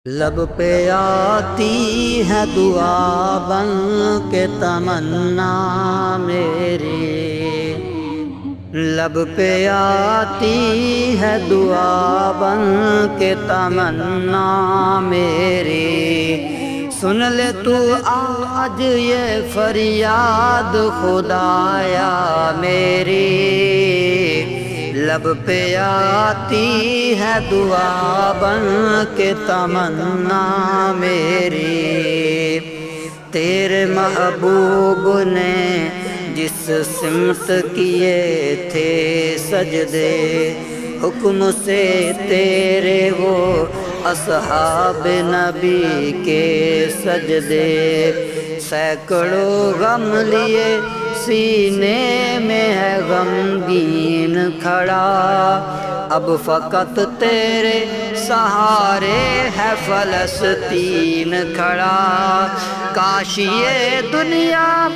لب پہ آتی ہے دعا بن کے تمنا میری، لب پہ آتی ہے دعا بن کے تمنا میری۔ سن لے تو آج یہ فریاد خدایا میری، لب پہ آتی ہے دعا بن کے تمنا میری۔ تیرے محبوب نے جس سمت کیے تھے سجدے، حکم سے تیرے وہ اصحاب نبی کے سجدے، سینکڑوں غم لیے سینے میں ہے غمگین کھڑا، اب فقط تیرے سہارے ہے فلسطین کھڑا۔ کاش یہ دنیا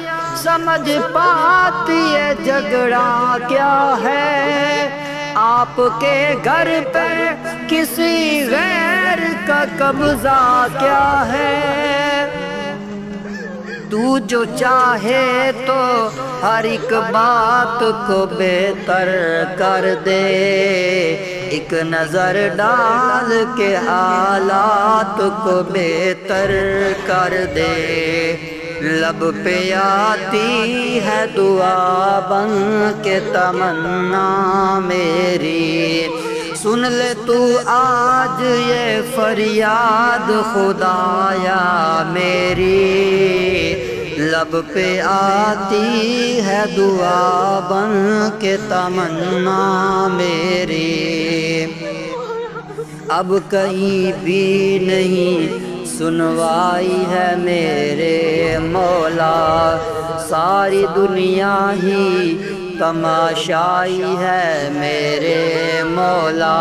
سمجھ پاتی ہے جھگڑا کیا ہے، آپ کے گھر پہ کسی غیر کا قبضہ کیا ہے۔ تو جو چاہے تو ہر ایک بات کو بہتر کر دے، ایک نظر ڈال کے حالات کو بہتر کر دے۔ لب پہ آتی ہے دعا بن کے تمنا میری، سن لے تو آج یہ فریاد خدایا میری، لب پہ آتی ہے دعا بن کے تمنا میری۔ اب کہیں بھی نہیں سنوائی ہے میرے مولا، ساری دنیا ہی تماشائی ہے میرے مولا۔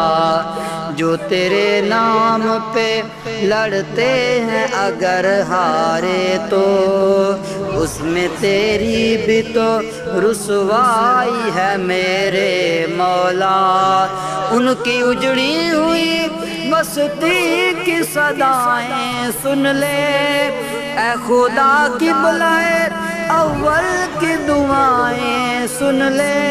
جو تیرے نام پہ لڑتے ہیں اگر ہارے تو، اس میں تیری بھی تو رسوائی ہے میرے مولا۔ ان کی اجڑی ہوئی بستی کی صدائیں سن لے، اے خدا کی بلائے اول کی دعائیں سن لے۔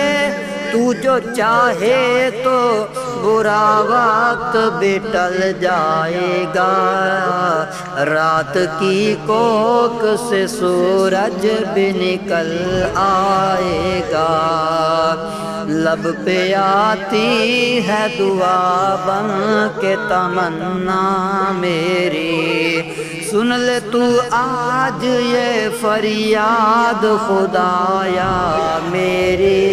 تو جو چاہے تو برا وقت بھی ٹل جائے گا، رات کی کوکھ سے سورج بھی نکل آئے گا۔ لب پہ آتی ہے دعا بن کے تمنا میری، سن لے تو آج یہ فریاد خدایا میری،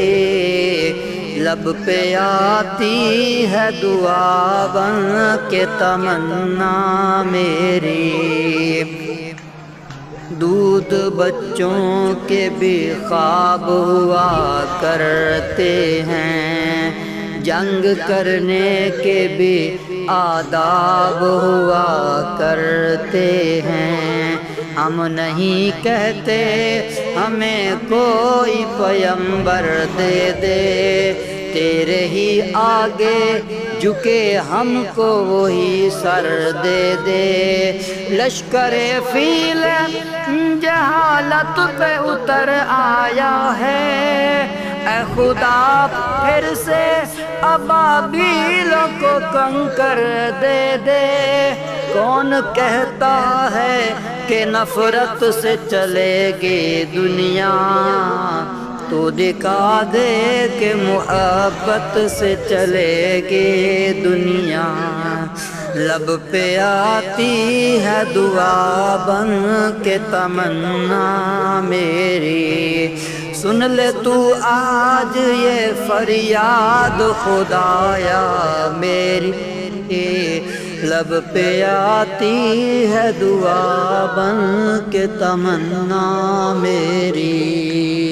لب پہ آتی ہے دعا بن کے تمنا میری۔ دودھ بچوں کے بھی خواب ہوا کرتے ہیں، جنگ کرنے کے بھی آداب ہوا کرتے ہیں۔ ہم نہیں کہتے ہمیں کوئی پیمبر دے دے، تیرے ہی آگے جھکے ہم کو وہی سر دے دے۔ لشکر فیل جہالت پہ اتر آیا ہے، اے خدا پھر سے ابابیلوں کو کنکر دے دے۔ کون کہتا ہے کہ نفرت سے چلے گی دنیا، تو دکھا دے کہ محبت سے چلے گی دنیا۔ لب پہ آتی ہے دعا بن کے تمنا میری، سن لے تو آج یہ فریاد خدایا میری، لب پہ آتی ہے دعا بن کے تمنا میری۔